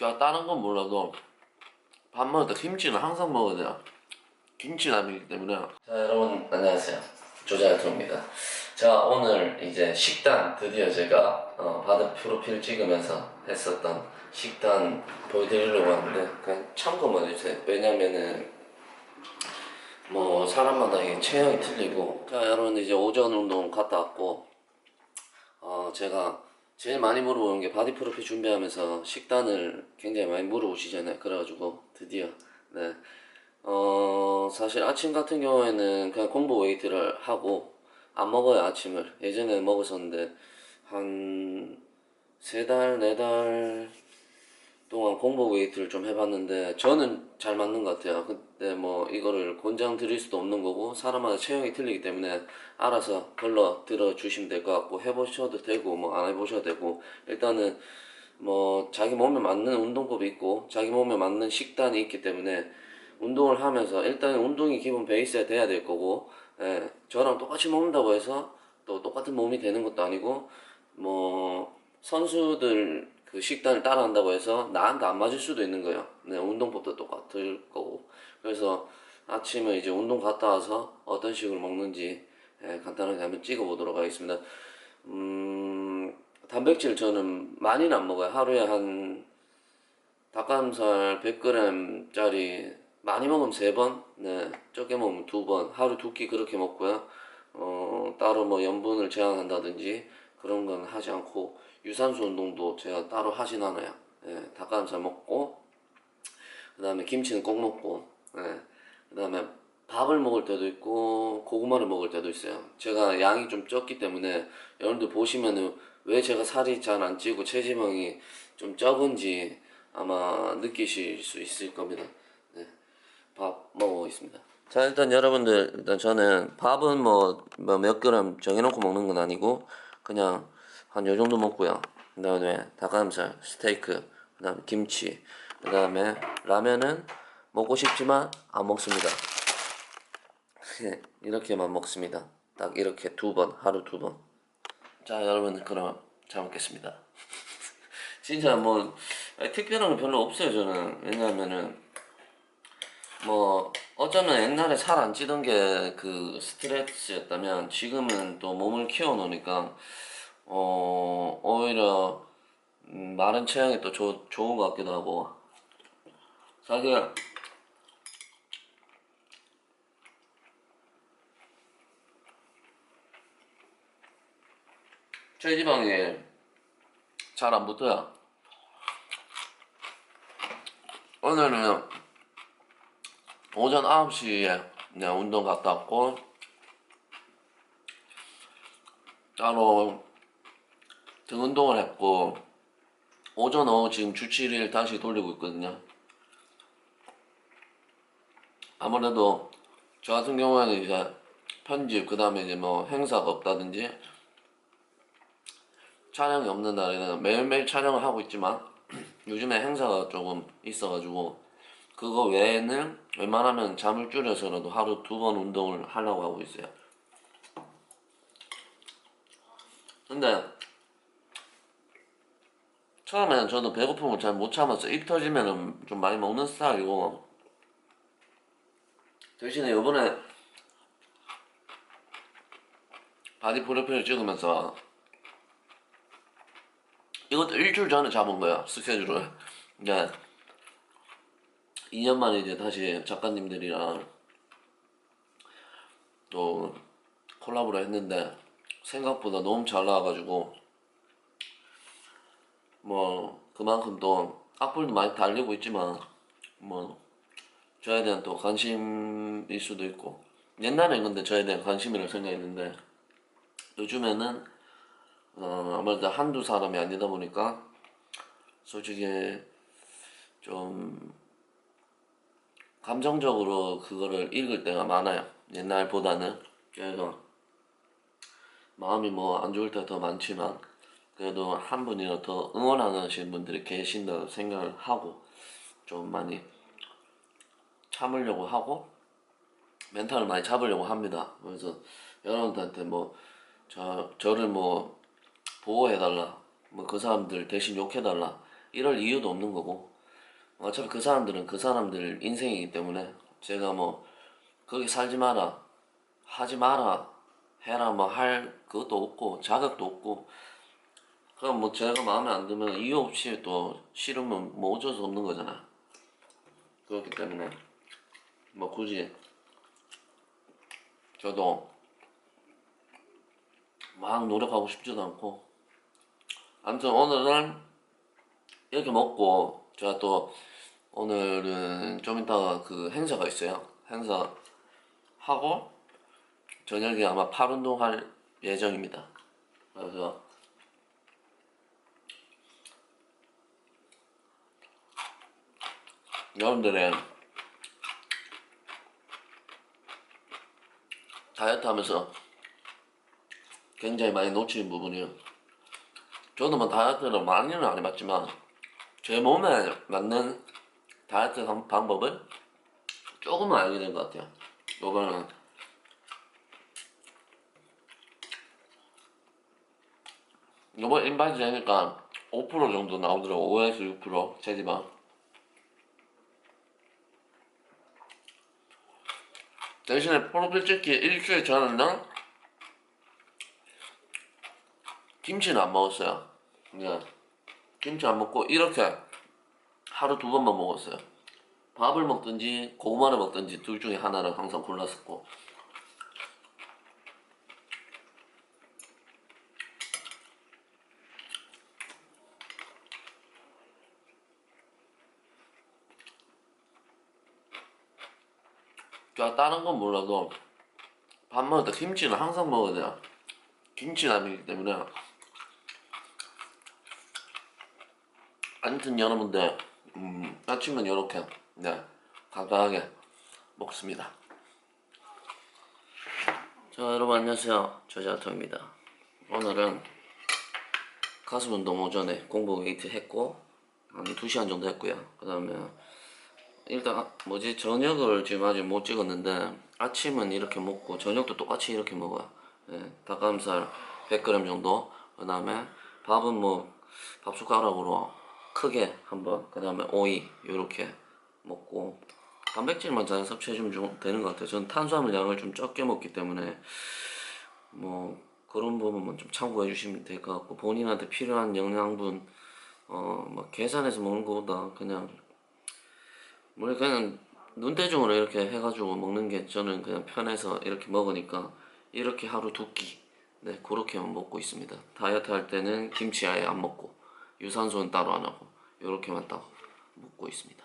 다른 건 몰라도 밥 먹을 때 김치는 항상 먹어야 돼요. 김치라면이기 때문에. 자, 여러분 안녕하세요. 조자유토입니다. 자, 오늘 이제 식단 드디어 제가 바드 프로필 찍으면서 했었던 식단 보여드리려고 하는데 그냥 참고만 해주세요. 왜냐면은 뭐 사람마다 이게 체형이 틀리고. 자, 여러분 이제 오전 운동 갔다 왔고 제가 제일 많이 물어보는 게 바디 프로필 준비하면서 식단을 굉장히 많이 물어보시잖아요. 그래가지고 드디어 네. 사실 아침 같은 경우에는 그냥 공복 웨이트를 하고 안 먹어요. 아침을 예전에 먹었었는데 한 3달 4달 동안 공복 웨이트를 좀 해봤는데 저는 잘 맞는 것 같아요. 근데 뭐 이거를 권장 드릴 수도 없는 거고 사람마다 체형이 틀리기 때문에 알아서 걸러 들어 주시면 될 것 같고, 해보셔도 되고 뭐 안 해보셔도 되고, 일단은 뭐 자기 몸에 맞는 운동법이 있고 자기 몸에 맞는 식단이 있기 때문에 운동을 하면서 일단 운동이 기본 베이스가 돼야 될 거고, 저랑 똑같이 먹는다고 해서 또 똑같은 몸이 되는 것도 아니고, 뭐 선수들 그 식단을 따라한다고 해서 나한테 안 맞을 수도 있는 거예요. 네, 운동법도 똑같을 거고. 그래서 아침에 이제 운동 갔다 와서 어떤 식으로 먹는지 간단하게 한번 찍어 보도록 하겠습니다. 단백질 저는 많이는 안 먹어요. 하루에 한 닭가슴살 100g 짜리 많이 먹으면 3번, 네, 적게 먹으면 2번, 하루 2끼 그렇게 먹고요. 따로 뭐 염분을 제한한다든지 그런 건 하지 않고, 유산소 운동도 제가 따로 하진 않아요. 닭가슴살 먹고, 그 다음에 김치는 꼭 먹고, 그 다음에 밥을 먹을 때도 있고 고구마를 먹을 때도 있어요. 제가 양이 좀 적기 때문에 여러분들 보시면은 왜 제가 살이 잘 안 찌고 체지방이 좀 적은지 아마 느끼실 수 있을 겁니다. 네, 밥 먹어보겠습니다. 자, 일단 여러분들, 일단 저는 밥은 뭐 몇 그램 정해놓고 먹는 건 아니고 그냥 한 요 정도 먹고요. 그 다음에 닭가슴살, 스테이크, 그 다음에 김치, 그 다음에 라면은 먹고 싶지만 안 먹습니다. 이렇게만 먹습니다. 딱 이렇게 2번, 하루 2번. 자, 여러분 그럼 잘 먹겠습니다. 진짜 뭐 특별한 건 별로 없어요. 저는 왜냐하면은 뭐 어쩌면 옛날에 살 안 찌던 게 그 스트레스였다면 지금은 또 몸을 키워놓으니까 오히려 마른 체형이 또 좋은 것 같기도 하고. 사실 체지방이 잘 안 붙어요. 오늘은 오전 9시에 그냥 운동 갔다 왔고 따로 등 운동을 했고, 오전 오후 지금 주 7일 다시 돌리고 있거든요. 아무래도 저 같은 경우에는 이제 편집, 그 다음에 이제 뭐 행사가 없다든지 촬영이 없는 날에는 매일매일 촬영을 하고 있지만 요즘에 행사가 조금 있어가지고 그거 외에는 웬만하면 잠을 줄여서라도 하루 2번 운동을 하려고 하고 있어요. 근데 처음에는 저도 배고픔을 잘 못 참아서 입 터지면은 좀 많이 먹는 스타일이고, 대신에 요번에 바디 프로필을 찍으면서 이것도 일주일 전에 잡은 거야, 스케줄을. 이제 2년 만에 이제 다시 작가님들이랑 또 콜라보를 했는데 생각보다 너무 잘 나와가지고 뭐 그만큼 또 악플도 많이 달리고 있지만 뭐 저에 대한 또 관심일 수도 있고, 옛날엔 근데 저에 대한 관심이라고 생각했는데 요즘에는 아무래도 한두 사람이 아니다 보니까 솔직히 좀 감정적으로 그거를 읽을 때가 많아요. 옛날보다는. 그래서 마음이 뭐 안 좋을 때가 더 많지만 그래도 한 분이라도 더 응원하시는 분들이 계신다고 생각을 하고 좀 많이 참으려고 하고 멘탈을 많이 잡으려고 합니다. 그래서 여러분들한테 뭐 저를 뭐 보호해달라, 뭐 그 사람들 대신 욕해달라 이럴 이유도 없는 거고, 어차피 그 사람들은 그 사람들 인생이기 때문에 제가 뭐 거기 살지 마라, 하지 마라, 해라 뭐 할 그것도 없고 자격도 없고, 그럼 뭐 제가 마음에 안 들면 이유 없이 또 싫으면 뭐 어쩔 수 없는 거잖아. 그렇기 때문에 뭐 굳이 저도 막 노력하고 싶지도 않고, 아무튼 오늘은 이렇게 먹고, 제가 또 오늘은 좀 이따가 그 행사가 있어요. 행사 하고 저녁에 아마 팔 운동할 예정입니다. 그래서 여러분들의 다이어트 하면서 굉장히 많이 놓치는 부분이에요. 저도 뭐 다이어트를 많이는 안 해봤지만 제 몸에 맞는 다이어트 방법을 조금은 알게 된 것 같아요. 요거는 요번 인바디 하니까 5% 정도 나오더라고. 5에서 6% 체지방. 대신에 프로필 찍기 일주일 전에는 김치는 안 먹었어요. 그냥 김치 안 먹고 이렇게 하루 2번만 먹었어요. 밥을 먹든지 고구마를 먹든지 둘 중에 하나를 항상 골랐었고, 제가 다른 건 몰라도 밥 먹을 때 김치는 항상 먹어야 돼요. 김치남이기 때문에. 아무튼 여러분들 아침은 이렇게 네 간단하게 먹습니다. 자, 여러분 안녕하세요. 저자토입니다. 오늘은 가슴 운동 오전에 공복 웨이트 했고 한 2시간 정도 했고요. 그 다음에 일단 뭐지, 저녁을 지금 아직 못 찍었는데 아침은 이렇게 먹고 저녁도 똑같이 이렇게 먹어요. 예, 닭가슴살 100g 정도, 그 다음에 밥은 뭐 밥숟가락으로 크게 한번, 그 다음에 오이 요렇게 먹고 단백질만 잘 섭취해주면 되는 것 같아요. 저는 탄수화물 양을 좀 적게 먹기 때문에 뭐 그런 부분만 좀 참고해 주시면 될 것 같고, 본인한테 필요한 영양분 뭐 계산해서 먹는 것보다 그냥 뭐 그냥 눈대중으로 이렇게 해가지고 먹는 게 저는 그냥 편해서 이렇게 먹으니까 이렇게 하루 2끼 네 그렇게만 먹고 있습니다. 다이어트 할 때는 김치 아예 안 먹고 유산소는 따로 안 하고 이렇게만 딱 먹고 있습니다.